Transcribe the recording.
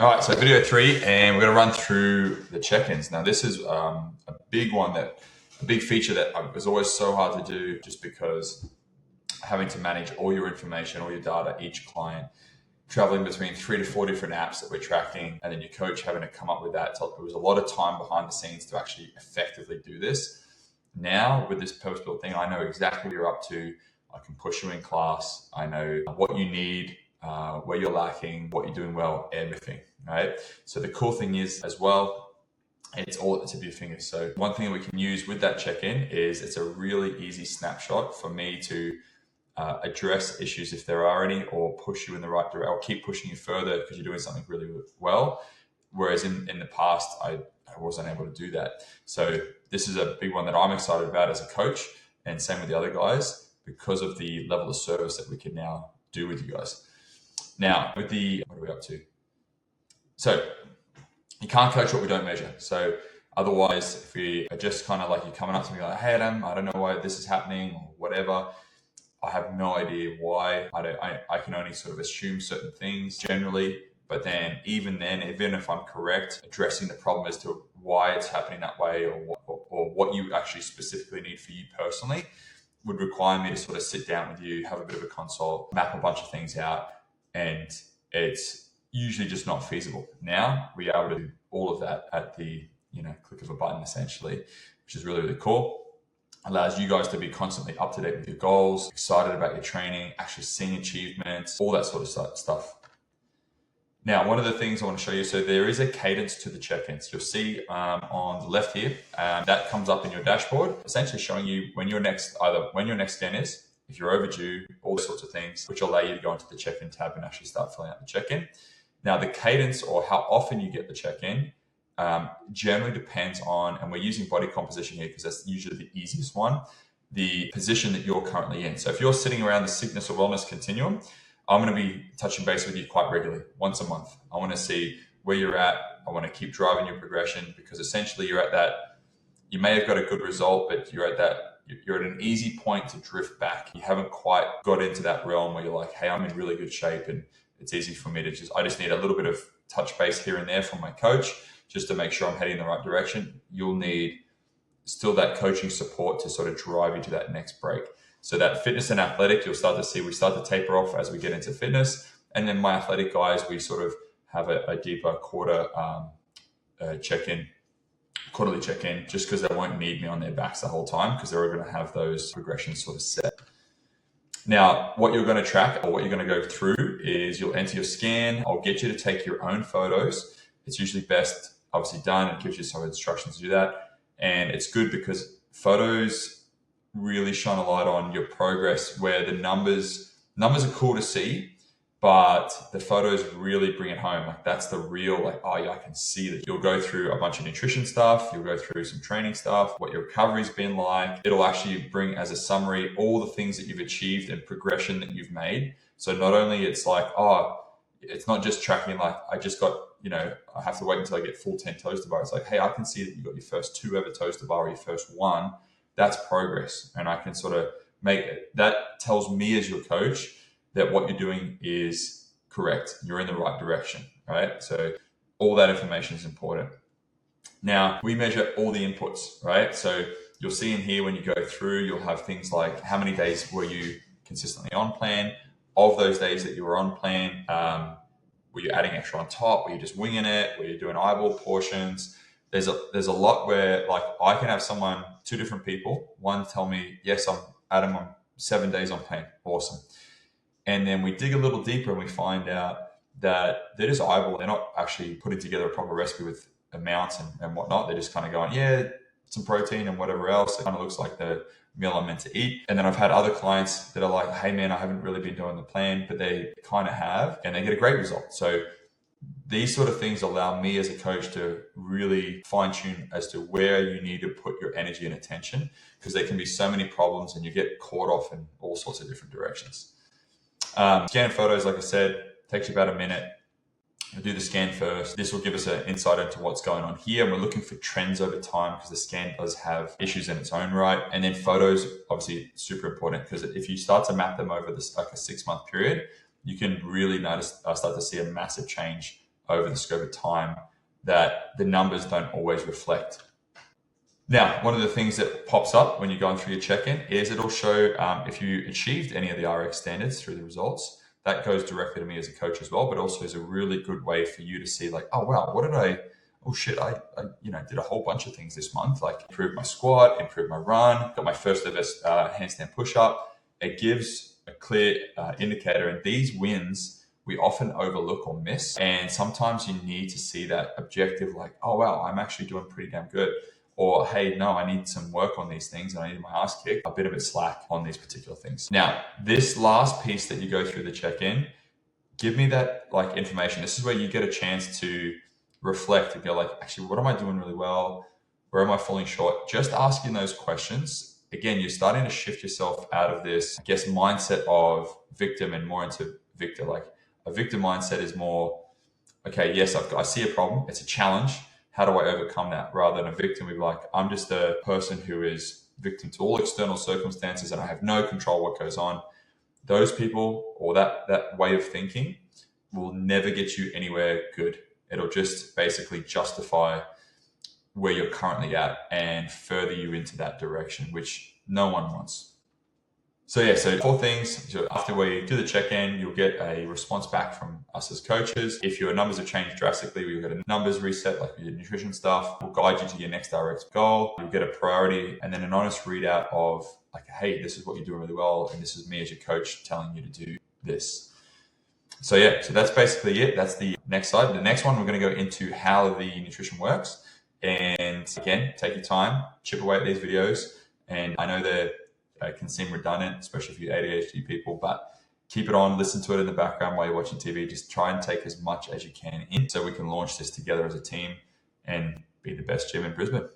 All right, so video 3, and we're going to run through the check-ins. Now, this is a big one, a big feature that was always so hard to do, just because having to manage all your information, all your data, each client, traveling between 3 to 4 different apps that we're tracking, and then your coach having to come up with that. So it was a lot of time behind the scenes to actually effectively do this. Now, with this post-built thing, I know exactly what you're up to. I can push you in class. I know what you need, where you're lacking, what you're doing well, everything, right? So the cool thing is as well, it's all at the tip of your fingers. So one thing that we can use with that check-in is it's a really easy snapshot for me to address issues if there are any, or push you in the right direction, or keep pushing you further because you're doing something really well. Whereas in the past, I wasn't able to do that. So this is a big one that I'm excited about as a coach, and same with the other guys, because of the level of service that we can now do with you guys. Now, with the, what are we up to? So you can't coach what we don't measure. So otherwise, if we are just kind of like, you're coming up to me like, hey, Adam, I don't know why this is happening or whatever. I have no idea why. I can only sort of assume certain things generally. But then, even if I'm correct, addressing the problem as to why it's happening that way, or what you actually specifically need for you personally, would require me to sort of sit down with you, have a bit of a consult, map a bunch of things out, and it's usually just not feasible. Now we are able to do all of that at the click of a button, essentially, which is really, really cool. Allows you guys to be constantly up to date with your goals, excited about your training, actually seeing achievements, all that sort of stuff. Now, one of the things I want to show you, so there is a cadence to the check-ins. You'll see on the left here, that comes up in your dashboard, essentially showing you when your next scan is, if you're overdue, all sorts of things, which will allow you to go into the check-in tab and actually start filling out the check-in. Now, the cadence, or how often you get the check-in, generally depends on, and we're using body composition here because that's usually the easiest one, the position that you're currently in. So if you're sitting around the sickness or wellness continuum, I'm going to be touching base with you quite regularly, once a month. I want to see where you're at. I want to keep driving your progression, because essentially you're at that, you may have got a good result, but you're at an easy point to drift back. You haven't quite got into that realm where you're like, hey, I'm in really good shape, and it's easy for me to I just need a little bit of touch base here and there from my coach, just to make sure I'm heading in the right direction. You'll need still that coaching support to sort of drive you to that next break. So that fitness and athletic, you'll start to see, we start to taper off as we get into fitness. And then my athletic guys, we sort of have a deeper quarterly check-in, just because they won't need me on their backs the whole time, because they're going to have those progressions sort of set. Now, what you're going to track, or what you're going to go through, is you'll enter your scan. I'll get you to take your own photos. It's usually best, obviously, done. It gives you some instructions to do that. And it's good because photos really shine a light on your progress, where the numbers are cool to see, but the photos really bring it home. Like, that's the real, like, oh yeah, I can see that. You'll go through a bunch of nutrition stuff. You'll go through some training stuff, what your recovery's been like. It'll actually bring as a summary all the things that you've achieved and progression that you've made. So not only it's like, oh, it's not just tracking like, I just got, I have to wait until I get full 10 toes to bar. It's like, hey, I can see that you got your first 2 ever toes to bar, or your first 1. That's progress. And I can sort of that tells me as your coach that what you're doing is correct. You're in the right direction, right? So all that information is important. Now, we measure all the inputs, right? So you'll see in here, when you go through, you'll have things like, how many days were you consistently on plan? Of those days that you were on plan, were you adding extra on top? Were you just winging it? Were you doing eyeball portions? There's a lot where, like, I can have 2 different people. One tell me, yes, I'm 7 days on plan. Awesome. And then we dig a little deeper and we find out that they're just eyeball. They're not actually putting together a proper recipe with amounts and whatnot. They're just kind of going, yeah, some protein and whatever else. It kind of looks like the meal I'm meant to eat. And then I've had other clients that are like, hey man, I haven't really been doing the plan, but they kind of have, and they get a great result. So these sort of things allow me as a coach to really fine tune as to where you need to put your energy and attention, because there can be so many problems and you get caught off in all sorts of different directions. Scan photos, like I said, takes you about a minute. We'll do the scan first. This will give us an insight into what's going on here. And we're looking for trends over time, because the scan does have issues in its own right. And then photos, obviously super important, because if you start to map them over this like a 6-month period, you can really start to see a massive change over the scope of time that the numbers don't always reflect. Now, one of the things that pops up when you're going through your check-in is it'll show if you achieved any of the RX standards through the results. That goes directly to me as a coach as well, but also is a really good way for you to see like, oh wow, oh shit, I did a whole bunch of things this month, like improved my squat, improved my run, got my first ever handstand push-up. It gives a clear indicator, and these wins we often overlook or miss. And sometimes you need to see that objective, like, oh wow, I'm actually doing pretty damn good. Or, hey, no, I need some work on these things and I need my ass kicked, a bit of a slack on these particular things. Now, this last piece that you go through the check-in, give me that like information. This is where you get a chance to reflect and go like, actually, what am I doing really well? Where am I falling short? Just asking those questions. Again, you're starting to shift yourself out of this, I guess, mindset of victim and more into victor. Like a victim mindset is more, okay, yes, I see a problem. It's a challenge. How do I overcome that? Rather than a victim, we're like, I'm just a person who is victim to all external circumstances and I have no control what goes on. Those people or that way of thinking will never get you anywhere good. It'll just basically justify where you're currently at and further you into that direction, which no one wants. So 4 things. So after we do the check-in, you'll get a response back from us as coaches. If your numbers have changed drastically, we'll get a numbers reset, like your nutrition stuff. We'll guide you to your next RX goal. You'll get a priority and then an honest readout of like, hey, this is what you're doing really well. And this is me as your coach telling you to do this. So that's basically it. That's the next slide. The next one, we're going to go into how the nutrition works. And again, take your time, chip away at these videos. And I know that it can seem redundant, especially if you're ADHD people, but keep it on, listen to it in the background while you're watching TV. Just try and take as much as you can in so we can launch this together as a team and be the best gym in Brisbane.